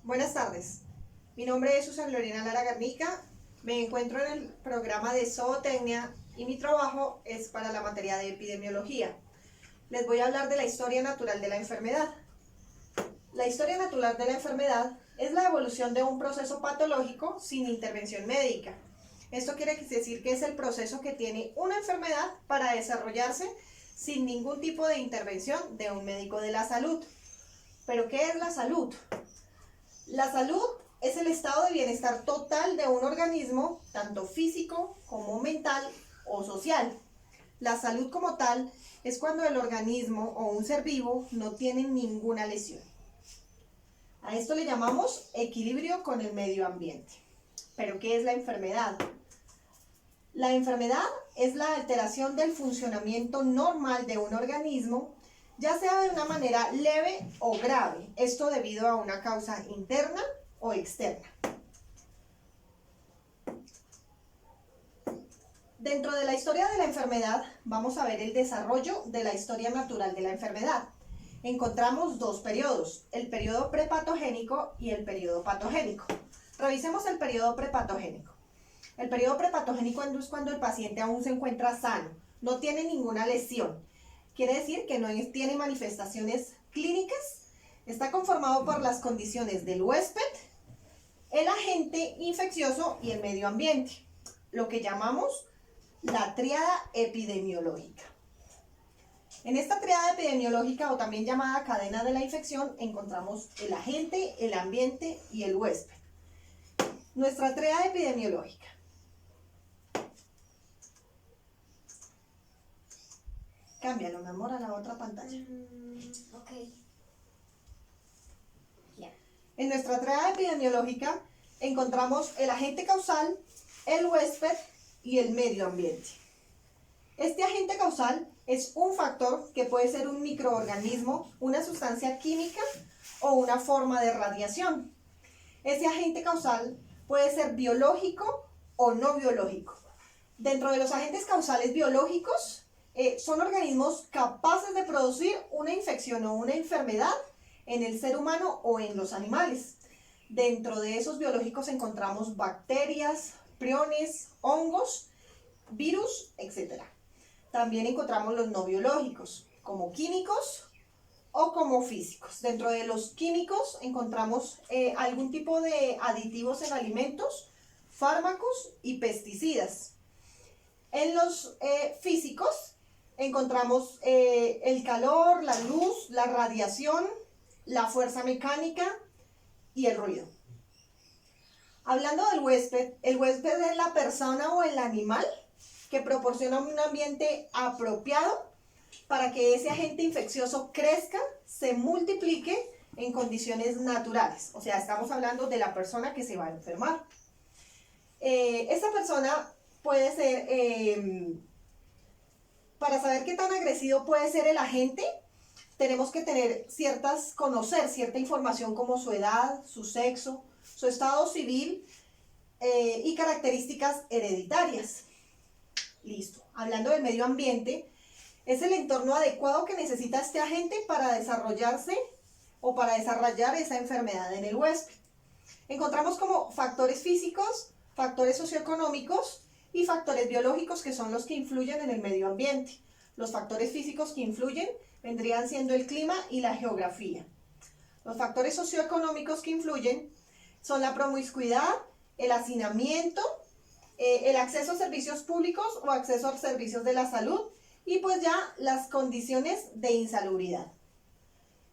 Buenas tardes, mi nombre es Susana Lorena Lara Garnica, me encuentro en el programa de zootecnia y mi trabajo es para la materia de epidemiología. Les voy a hablar de la historia natural de la enfermedad. La historia natural de la enfermedad es la evolución de un proceso patológico sin intervención médica. Esto quiere decir que es el proceso que tiene una enfermedad para desarrollarse sin ningún tipo de intervención de un médico de la salud. ¿Pero qué es la salud? La salud es el estado de bienestar total de un organismo, tanto físico como mental o social. La salud como tal es cuando el organismo o un ser vivo no tiene ninguna lesión. A esto le llamamos equilibrio con el medio ambiente. ¿Pero qué es la enfermedad? La enfermedad es la alteración del funcionamiento normal de un organismo, ya sea de una manera leve o grave, esto debido a una causa interna o externa. Dentro de la historia de la enfermedad vamos a ver el desarrollo de la historia natural de la enfermedad. Encontramos dos periodos, el periodo prepatogénico y el periodo patogénico. Revisemos el periodo prepatogénico. El periodo prepatogénico es cuando el paciente aún se encuentra sano, no tiene ninguna lesión. Quiere decir que no tiene manifestaciones clínicas. Está conformado por las condiciones del huésped, el agente infeccioso y el medio ambiente, lo que llamamos la tríada epidemiológica. En esta tríada epidemiológica, o también llamada cadena de la infección, encontramos el agente, el ambiente y el huésped. Nuestra tríada epidemiológica. Cámbialo, mi amor, a la otra pantalla. Ok. Yeah. En nuestra tríada epidemiológica encontramos el agente causal, el huésped y el medio ambiente. Este agente causal es un factor que puede ser un microorganismo, una sustancia química o una forma de radiación. Ese agente causal puede ser biológico o no biológico. Dentro de los agentes causales biológicos, son organismos capaces de producir una infección o una enfermedad en el ser humano o en los animales. Dentro de esos biológicos encontramos bacterias, priones, hongos, virus, etc. También encontramos los no biológicos, como químicos o como físicos. Dentro de los químicos encontramos algún tipo de aditivos en alimentos, fármacos y pesticidas. En los físicos encontramos el calor, la luz, la radiación, la fuerza mecánica y el ruido. Hablando del huésped, el huésped es la persona o el animal que proporciona un ambiente apropiado para que ese agente infeccioso crezca, se multiplique en condiciones naturales. O sea, estamos hablando de la persona que se va a enfermar. Esta persona puede ser, para saber qué tan agresivo puede ser el agente, tenemos que conocer cierta información como su edad, su sexo, su estado civil y características hereditarias. Listo. Hablando del medio ambiente, es el entorno adecuado que necesita este agente para desarrollarse o para desarrollar esa enfermedad en el huésped. Encontramos como factores físicos, factores socioeconómicos y factores biológicos que son los que influyen en el medio ambiente. Los factores físicos que influyen vendrían siendo el clima y la geografía. Los factores socioeconómicos que influyen son la promiscuidad, el hacinamiento, el acceso a servicios públicos o acceso a servicios de la salud y pues ya las condiciones de insalubridad.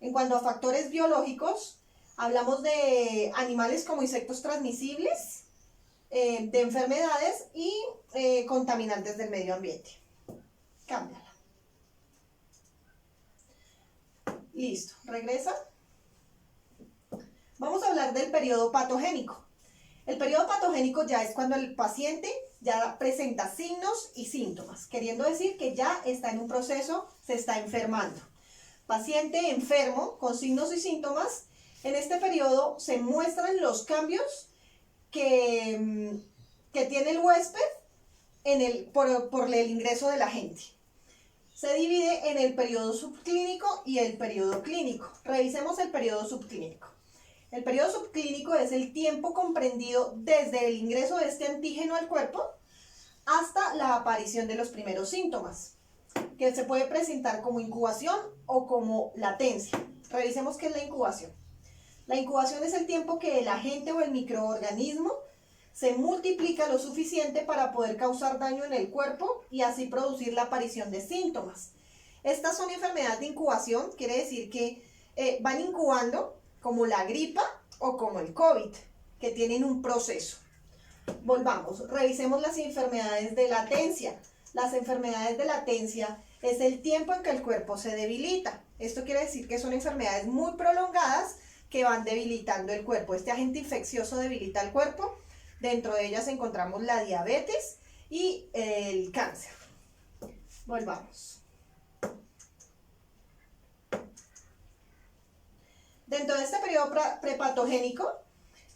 En cuanto a factores biológicos, hablamos de animales como insectos transmisibles, de enfermedades y contaminantes del medio ambiente. Cámbiala. Listo, regresa. Vamos a hablar del periodo patogénico. El periodo patogénico ya es cuando el paciente ya presenta signos y síntomas, queriendo decir que ya está en un proceso, se está enfermando. Paciente enfermo con signos y síntomas, en este periodo se muestran los cambios que tiene el huésped por el ingreso del agente. Se divide en el periodo subclínico y el periodo clínico. Revisemos el periodo subclínico. El periodo subclínico es el tiempo comprendido desde el ingreso de este antígeno al cuerpo hasta la aparición de los primeros síntomas, que se puede presentar como incubación o como latencia. Revisemos qué es la incubación. La incubación es el tiempo que el agente o el microorganismo se multiplica lo suficiente para poder causar daño en el cuerpo y así producir la aparición de síntomas. Estas son enfermedades de incubación, quiere decir que van incubando como la gripa o como el COVID, que tienen un proceso. Volvamos, revisemos las enfermedades de latencia. Las enfermedades de latencia es el tiempo en que el cuerpo se debilita. Esto quiere decir que son enfermedades muy prolongadas que van debilitando el cuerpo. Este agente infeccioso debilita el cuerpo. Dentro de ellas encontramos la diabetes y el cáncer. Volvamos. Dentro de este periodo prepatogénico,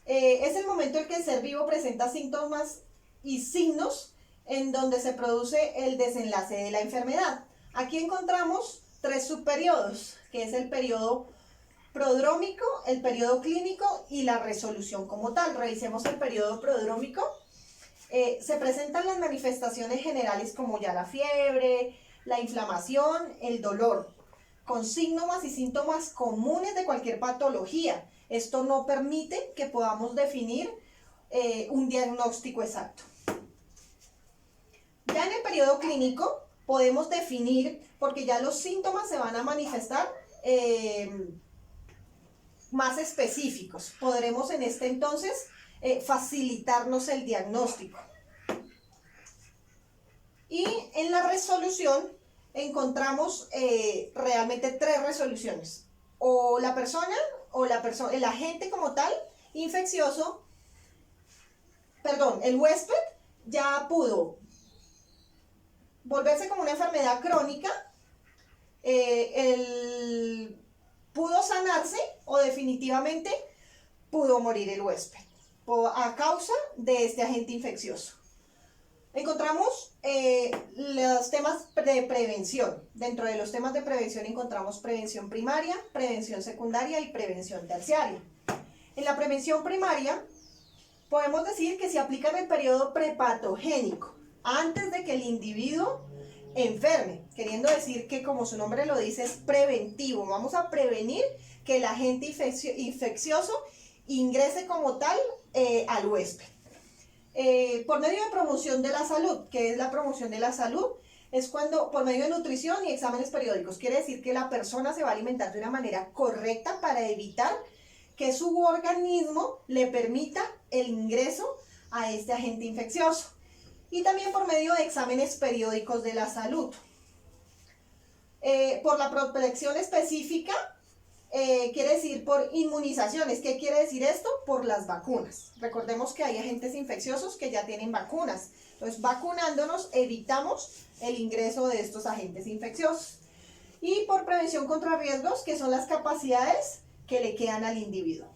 es el momento en que el ser vivo presenta síntomas y signos en donde se produce el desenlace de la enfermedad. Aquí encontramos 3 subperiodos, que es el periodo prodrómico, el periodo clínico y la resolución como tal. Revisemos el periodo prodrómico. Se presentan las manifestaciones generales como ya la fiebre, la inflamación, el dolor, con síntomas y síntomas comunes de cualquier patología. Esto no permite que podamos definir un diagnóstico exacto. Ya en el periodo clínico podemos definir, porque ya los síntomas se van a manifestar más específicos. Podremos en este entonces facilitarnos el diagnóstico. Y en la resolución encontramos realmente 3 resoluciones. O la persona, el agente como tal, infeccioso, el huésped ya pudo volverse como una enfermedad crónica, pudo sanarse o definitivamente pudo morir el huésped a causa de este agente infeccioso. Encontramos los temas de prevención. Dentro de los temas de prevención encontramos prevención primaria, prevención secundaria y prevención terciaria. En la prevención primaria podemos decir que se aplica en el periodo prepatogénico, antes de que el individuo enferme, queriendo decir que, como su nombre lo dice, es preventivo. Vamos a prevenir que el agente infeccioso ingrese como tal al huésped. Por medio de promoción de la salud. ¿Qué es la promoción de la salud? Es cuando, por medio de nutrición y exámenes periódicos, quiere decir que la persona se va a alimentar de una manera correcta para evitar que su organismo le permita el ingreso a este agente infeccioso. Y también por medio de exámenes periódicos de la salud. Por la protección específica, quiere decir por inmunizaciones. ¿Qué quiere decir esto? Por las vacunas. Recordemos que hay agentes infecciosos que ya tienen vacunas. Entonces, vacunándonos evitamos el ingreso de estos agentes infecciosos. Y por prevención contra riesgos, que son las capacidades que le quedan al individuo.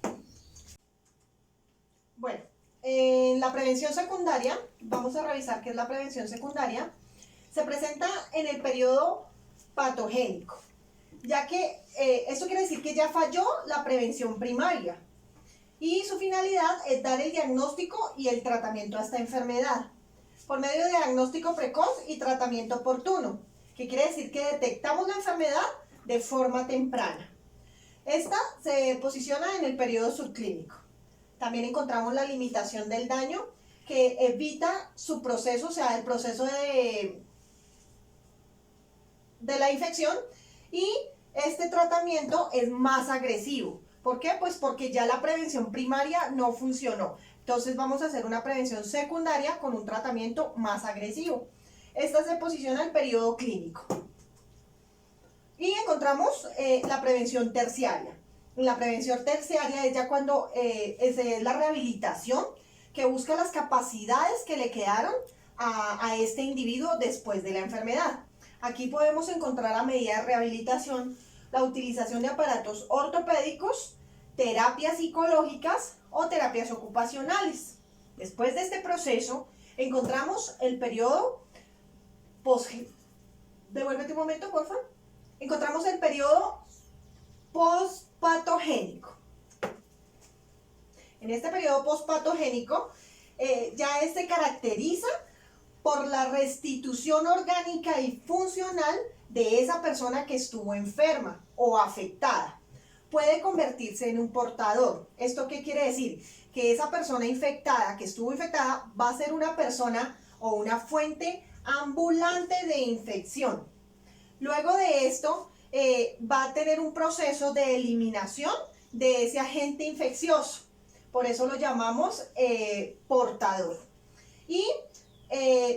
Bueno, en la prevención secundaria, vamos a revisar qué es la prevención secundaria. Se presenta en el periodo patogénico, ya que esto quiere decir que ya falló la prevención primaria y su finalidad es dar el diagnóstico y el tratamiento a esta enfermedad por medio de diagnóstico precoz y tratamiento oportuno, que quiere decir que detectamos la enfermedad de forma temprana. Esta se posiciona en el periodo subclínico. También encontramos la limitación del daño, que evita su proceso, o sea, el proceso de la infección, y este tratamiento es más agresivo. ¿Por qué? Pues porque ya la prevención primaria no funcionó. Entonces vamos a hacer una prevención secundaria con un tratamiento más agresivo. Esta se posiciona en el periodo clínico. Y encontramos la prevención terciaria. La prevención terciaria es ya cuando es la rehabilitación, que busca las capacidades que le quedaron a este individuo después de la enfermedad. Aquí podemos encontrar a medida de rehabilitación la utilización de aparatos ortopédicos, terapias psicológicas o terapias ocupacionales. Después de este proceso encontramos el periodo devuélvete un momento, por favor. Encontramos el periodo postpatogénico. En este periodo postpatogénico ya se caracteriza por la restitución orgánica y funcional de esa persona que estuvo enferma o afectada. Puede convertirse en un portador. ¿Esto qué quiere decir? Que esa persona infectada, que estuvo infectada, va a ser una persona o una fuente ambulante de infección. Luego de esto, va a tener un proceso de eliminación de ese agente infeccioso. Por eso lo llamamos portador. Y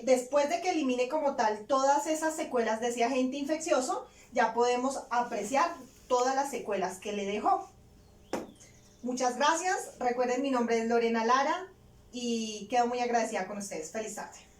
después de que elimine como tal todas esas secuelas de ese agente infeccioso, ya podemos apreciar todas las secuelas que le dejó. Muchas gracias. Recuerden, mi nombre es Lorena Lara y quedo muy agradecida con ustedes. Feliz tarde.